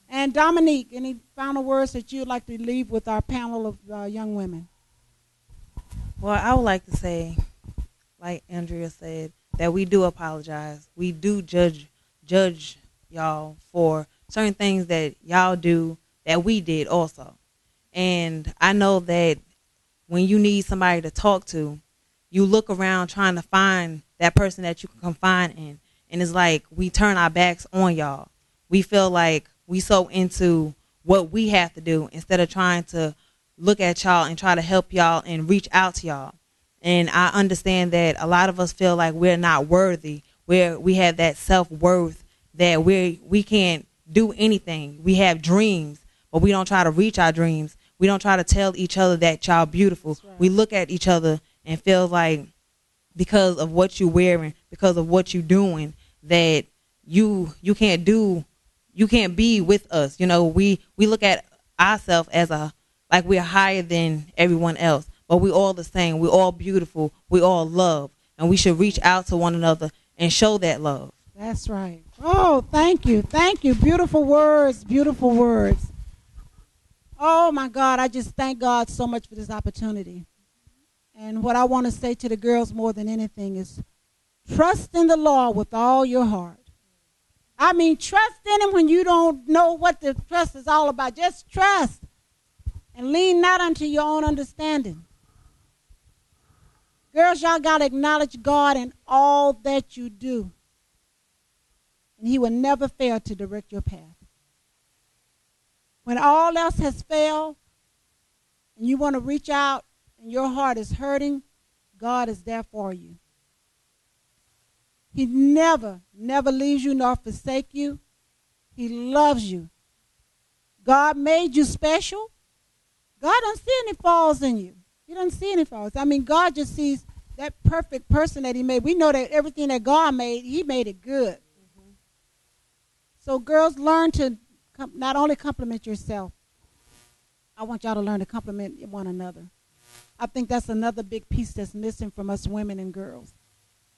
And Dominique, any final words that you'd like to leave with our panel of young women? Well, I would like to say, like Andrea said, that we do apologize. We do judge y'all for certain things that y'all do that we did also. And I know that when you need somebody to talk to, you look around trying to find that person that you can confide in. And it's like we turn our backs on y'all. We feel like we so into what we have to do instead of trying to look at y'all and try to help y'all and reach out to y'all. And I understand that a lot of us feel like we're not worthy, where we have that self-worth that we can't do anything. We have dreams, but we don't try to reach our dreams. We don't try to tell each other that y'all beautiful. Right. We look at each other and feel like because of what you're wearing, because of what you're doing, that you can't be with us. You know, we look at ourselves as like we're higher than everyone else, but we all the same. We're all beautiful. We all love, and we should reach out to one another and show that love. That's right. Oh, thank you. Thank you. Beautiful words. Beautiful words. Oh, my God. I just thank God so much for this opportunity. And what I want to say to the girls more than anything is trust in the Lord with all your heart. I mean, trust in Him when you don't know what the trust is all about. Just trust and lean not unto your own understanding. Girls, y'all got to acknowledge God in all that you do. And He will never fail to direct your path. When all else has failed and you want to reach out and your heart is hurting, God is there for you. He never leaves you nor forsake you. He loves you. God made you special. God doesn't see any flaws in you. He doesn't see any flaws. I mean, God just sees that perfect person that He made. We know that everything that God made, He made it good. Mm-hmm. So girls, learn to not only compliment yourself. I want y'all to learn to compliment one another. I think that's another big piece that's missing from us women and girls.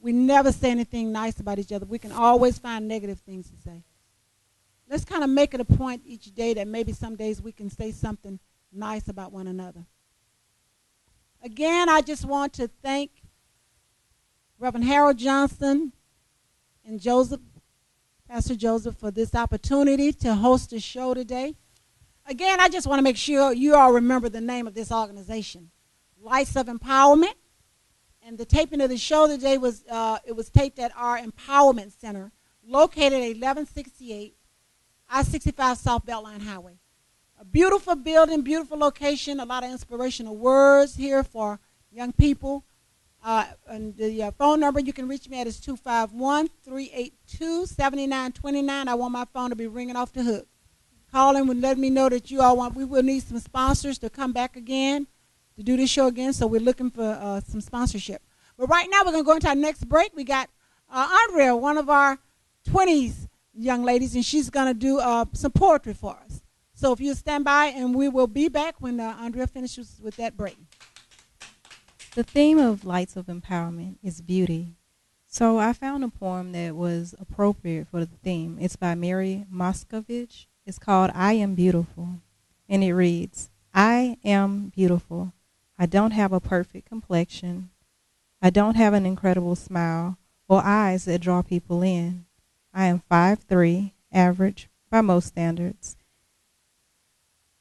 We never say anything nice about each other. We can always find negative things to say. Let's kind of make it a point each day that maybe some days we can say something nice about one another. Again, I just want to thank Reverend Harold Johnson and Pastor Joseph, for this opportunity to host the show today. Again, I just want to make sure you all remember the name of this organization, Lights of Empowerment. And the taping of the show today was taped at our Empowerment Center, located at 1168 I-65 South Beltline Highway. A beautiful building, beautiful location, a lot of inspirational words here for young people. And the phone number you can reach me at is 251-382-7929. I want my phone to be ringing off the hook. Call in and let me know that you all want. We will need some sponsors to come back again to do this show again, so we're looking for some sponsorship. But right now we're going to go into our next break. We got Andrea, one of our 20s young ladies, and she's going to do some poetry for us. So if you stand by, and we will be back when Andrea finishes with that break. The theme of Lights of Empowerment is beauty. So I found a poem that was appropriate for the theme. It's by Mary Moscovich. It's called I Am Beautiful. And it reads, I am beautiful. I don't have a perfect complexion. I don't have an incredible smile or eyes that draw people in. I am 5'3", average by most standards.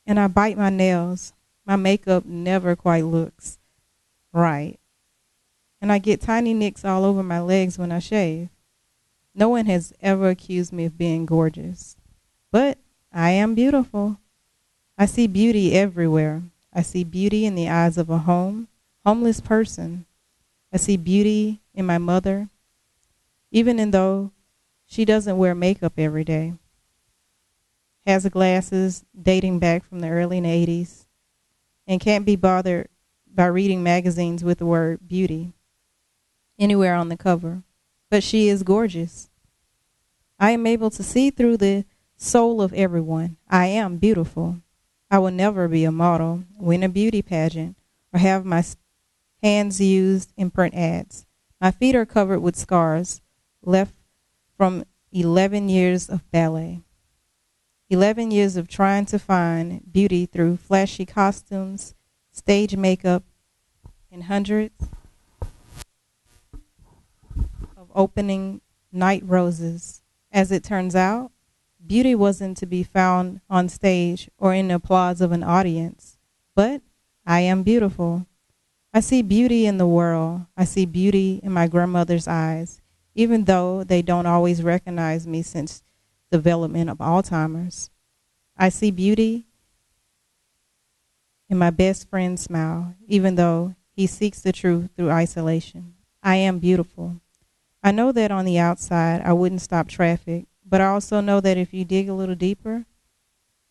And I bite my nails. My makeup never quite looks right. And I get tiny nicks all over my legs when I shave. No one has ever accused me of being gorgeous. But I am beautiful. I see beauty everywhere. I see beauty in the eyes of a homeless person. I see beauty in my mother, even though she doesn't wear makeup every day. Has glasses dating back from the early 80s and can't be bothered by reading magazines with the word beauty anywhere on the cover. But she is gorgeous. I am able to see through the soul of everyone. I am beautiful. I will never be a model, win a beauty pageant, or have my hands used in print ads. My feet are covered with scars left from 11 years of ballet. 11 years of trying to find beauty through flashy costumes, stage makeup, and hundreds of opening night roses. As it turns out, beauty wasn't to be found on stage or in the applause of an audience, but I am beautiful. I see beauty in the world. I see beauty in my grandmother's eyes, even though they don't always recognize me since development of Alzheimer's. I see beauty in my best friend's smile, even though he seeks the truth through isolation. I am beautiful. I know that on the outside I wouldn't stop traffic, but I also know that if you dig a little deeper,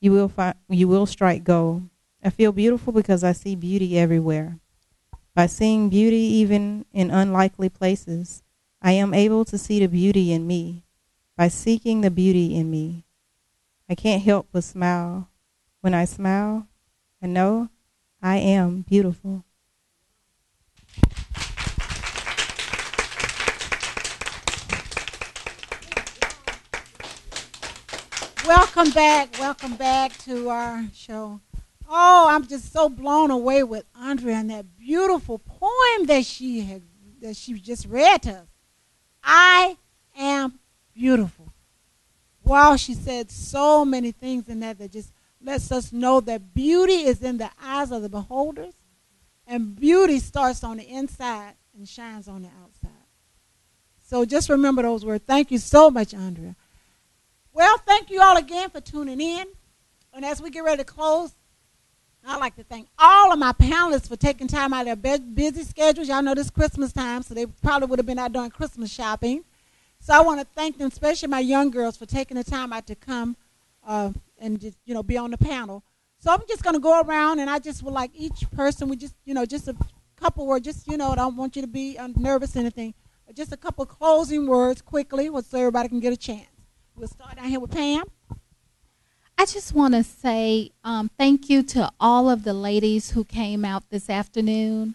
you will strike gold. I feel beautiful because I see beauty everywhere. By seeing beauty even in unlikely places, I am able to see the beauty in me. By seeking the beauty in me, I can't help but smile. When I smile, I know I am beautiful. Welcome back to our show. Oh, I'm just so blown away with Andrea and that beautiful poem that she just read to us. I am beautiful. Wow, she said so many things in that just lets us know that beauty is in the eyes of the beholders, and beauty starts on the inside and shines on the outside. So just remember those words. Thank you so much, Andrea. Well, thank you all again for tuning in. And as we get ready to close, I'd like to thank all of my panelists for taking time out of their busy schedules. Y'all know this Christmas time, so they probably would have been out doing Christmas shopping. So I want to thank them, especially my young girls, for taking the time out to come and just, be on the panel. So I'm just going to go around, and I just would like each person, we just, just a couple words, just, I don't want you to be nervous or anything. Just a couple closing words quickly so everybody can get a chance. We'll start down here with Pam. I just want to say thank you to all of the ladies who came out this afternoon.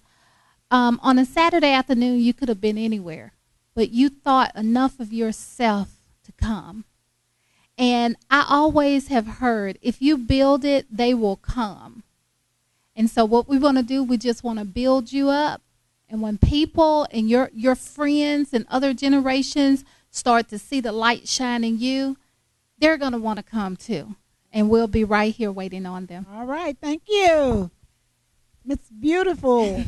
On a Saturday afternoon, you could have been anywhere, but you thought enough of yourself to come. And I always have heard, if you build it, they will come. And so what we want to do, we just want to build you up. And when people and your friends and other generations start to see the light shine in you, they're going to want to come too. And we'll be right here waiting on them. All right. Thank you. It's beautiful.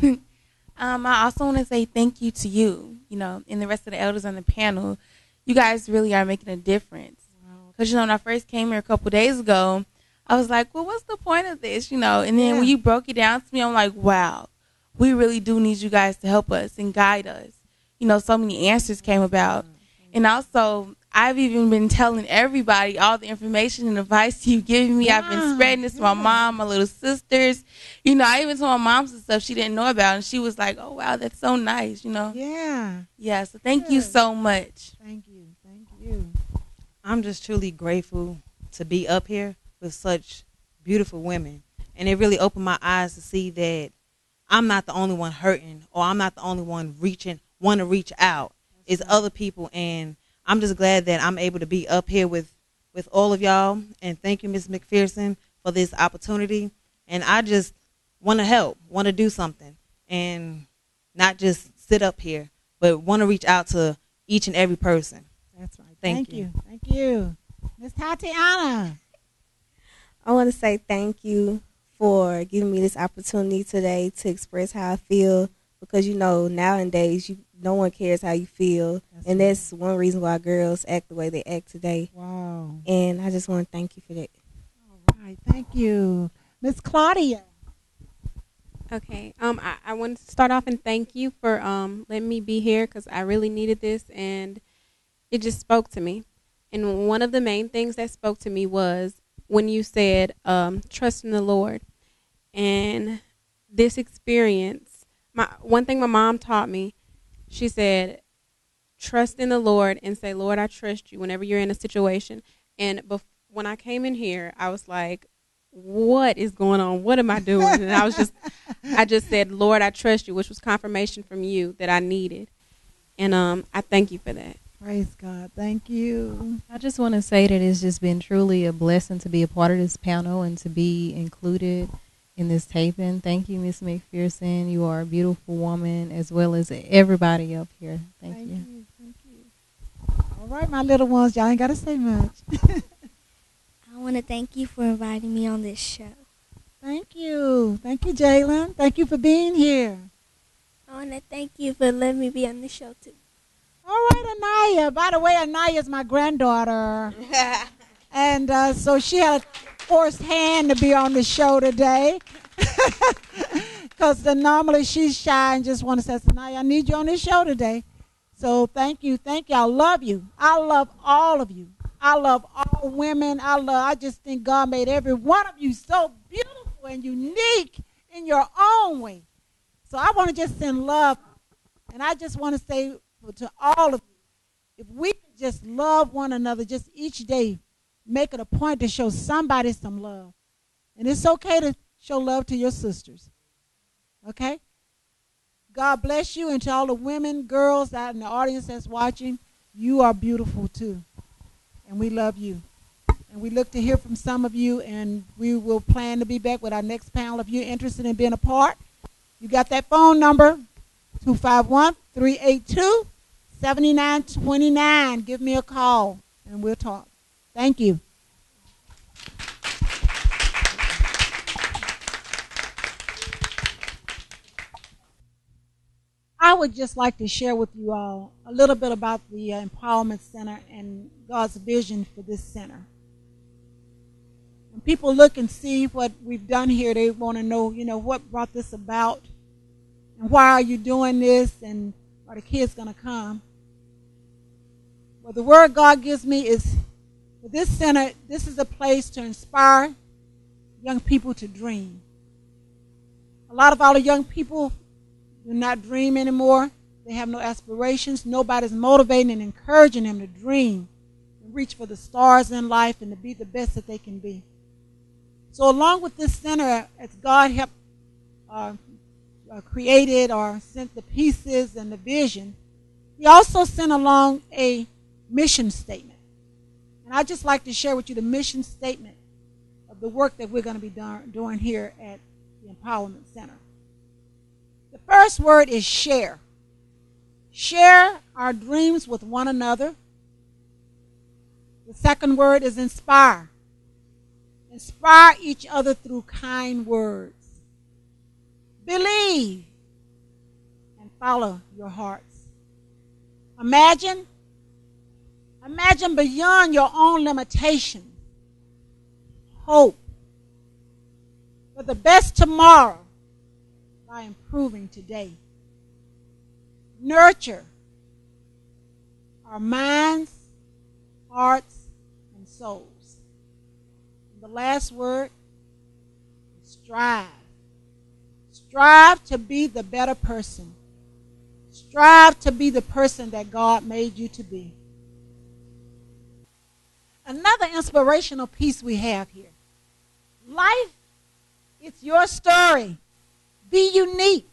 I also want to say thank you to you, and the rest of the elders on the panel. you guys really are making a difference. Because, when I first came here a couple days ago, I was like, well, what's the point of this, And then when you broke it down to me, I'm like, wow, we really do need you guys to help us and guide us. So many answers came about. And also, I've even been telling everybody all the information and advice you've given me. I've been spreading this to my mom, my little sisters. I even told my mom some stuff she didn't know about, and she was like, oh, wow, that's so nice, Yeah. Yeah, so thank you so much. Thank you. Thank you. I'm just truly grateful to be up here with such beautiful women. And it really opened my eyes to see that I'm not the only one hurting, or I'm not the only one want to reach out. It's other people, and I'm just glad that I'm able to be up here with all of y'all. And thank you, Ms. McPherson, for this opportunity. And I just want to help, want to do something, and not just sit up here, but want to reach out to each and every person. That's right. Thank you. Thank you. Miss Tatiana. I want to say thank you for giving me this opportunity today to express how I feel, because nowadays no one cares how you feel, that's one reason why girls act the way they act today. Wow. And I just want to thank you for that. All right. Thank you. Miss Claudia. Okay. I wanted to start off and thank you for letting me be here, because I really needed this, and it just spoke to me. And one of the main things that spoke to me was when you said trust in the Lord. And this experience, one thing my mom taught me, she said, trust in the Lord and say, Lord, I trust you whenever you're in a situation. And when I came in here, I was like, what is going on? What am I doing? And I just said, Lord, I trust you, which was confirmation from you that I needed. And I thank you for that. Praise God. Thank you. I just want to say that it's just been truly a blessing to be a part of this panel and to be included in this taping. Thank you, Miss McPherson. You are a beautiful woman, as well as everybody up here. Thank you. Thank you. All right, my little ones, y'all ain't got to say much. I want to thank you for inviting me on this show. Thank you. Thank you, Jalen. Thank you for being here. I want to thank you for letting me be on the show, too. All right, Anaya. By the way, Anaya is my granddaughter. And so she had a forced hand to be on the show today. Because normally she's shy and just want to say, Anaya, I need you on this show today. So thank you. Thank you. I love you. I love all of you. I love all women. I just think God made every one of you so beautiful and unique in your own way. So I want to just send love. And I just want to say to all of you, if we could just love one another just each day, make it a point to show somebody some love. And it's okay to show love to your sisters. Okay? God bless you, and to all the women, girls out in the audience that's watching, you are beautiful too. And we love you. And we look to hear from some of you, and we will plan to be back with our next panel. If you're interested in being a part, you got that phone number, 251-382-7929. Give me a call, and we'll talk. Thank you. I would just like to share with you all a little bit about the Empowerment Center and God's vision for this center. When people look and see what we've done here, they want to know, what brought this about, and why are you doing this, and are the kids going to come? Well, the word God gives me is, for this center, this is a place to inspire young people to dream. A lot of our young people do not dream anymore. They have no aspirations. Nobody's motivating and encouraging them to dream and reach for the stars in life and to be the best that they can be. So along with this center, as God helped created or sent the pieces and the vision, He also sent along a mission statement. And I'd just like to share with you the mission statement of the work that we're going to be doing here at the Empowerment Center. The first word is share. Share our dreams with one another. The second word is inspire. Inspire each other through kind words. Believe and follow your hearts. Imagine Imagine beyond your own limitations. Hope for the best tomorrow by improving today. Nurture our minds, hearts, and souls. And the last word is strive. Strive to be the better person. Strive to be the person that God made you to be. Another inspirational piece we have here. Life, it's your story. Be unique.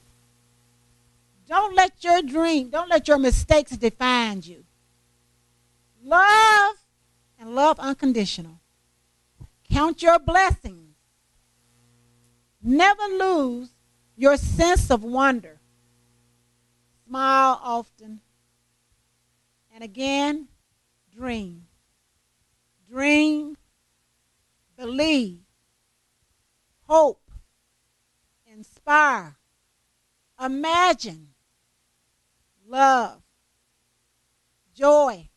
Don't let your mistakes define you. Love and love unconditional. Count your blessings. Never lose your sense of wonder. Smile often. And again, dream. Dream, believe, hope, inspire, imagine, love, joy,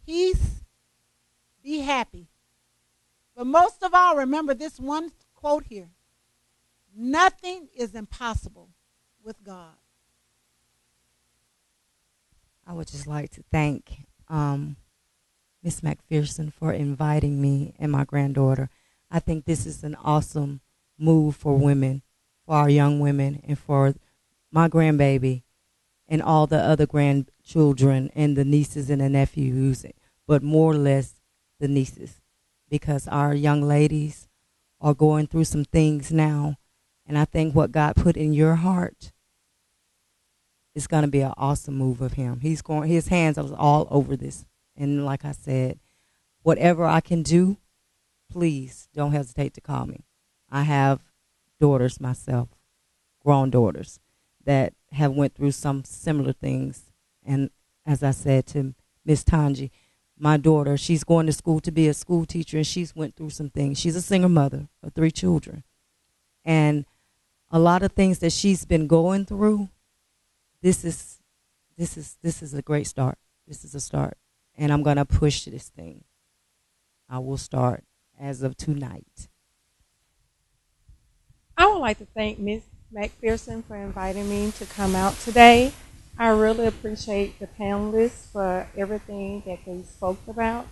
peace, be happy. But most of all, remember this one quote here. Nothing is impossible with God. I would just like to thank Miss McPherson for inviting me and my granddaughter. I think this is an awesome move for women, for our young women, and for my grandbaby and all the other grandchildren and the nieces and the nephews, but more or less the nieces, because our young ladies are going through some things now, and I think what God put in your heart is going to be an awesome move of him. His hands are all over this. And like I said, whatever I can do, please don't hesitate to call me. I have daughters myself, grown daughters, that have went through some similar things. And as I said to Miss Tanji, my daughter, she's going to school to be a school teacher, and she's went through some things. She's a single mother of 3 children. And a lot of things that she's been going through, this is a great start. This is a start. And I'm going to push this thing. I will start as of tonight. I would like to thank Ms. McPherson for inviting me to come out today. I really appreciate the panelists for everything that they spoke about.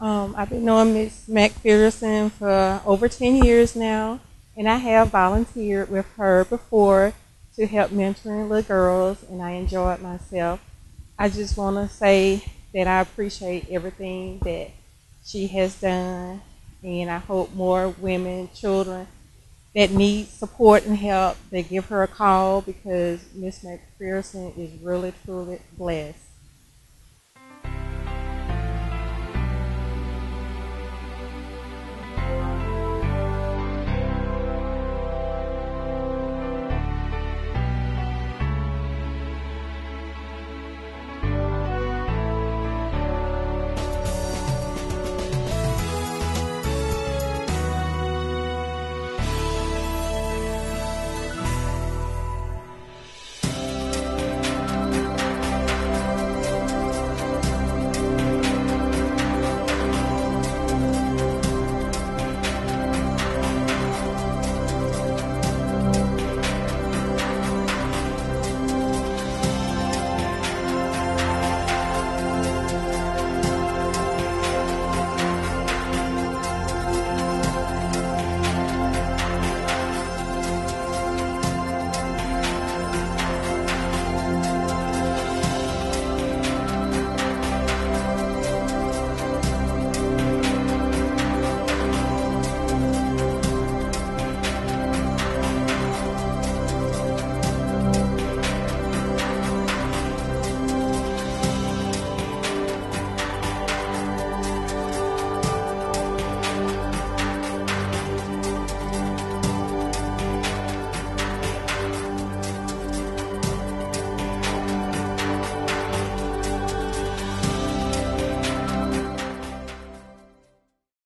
I've been knowing Ms. McPherson for over 10 years now, and I have volunteered with her before to help mentoring little girls, and I enjoyed myself. I just want to say that I appreciate everything that she has done, and I hope more women, children that need support and help, they give her a call, because Miss McPherson is really, truly blessed.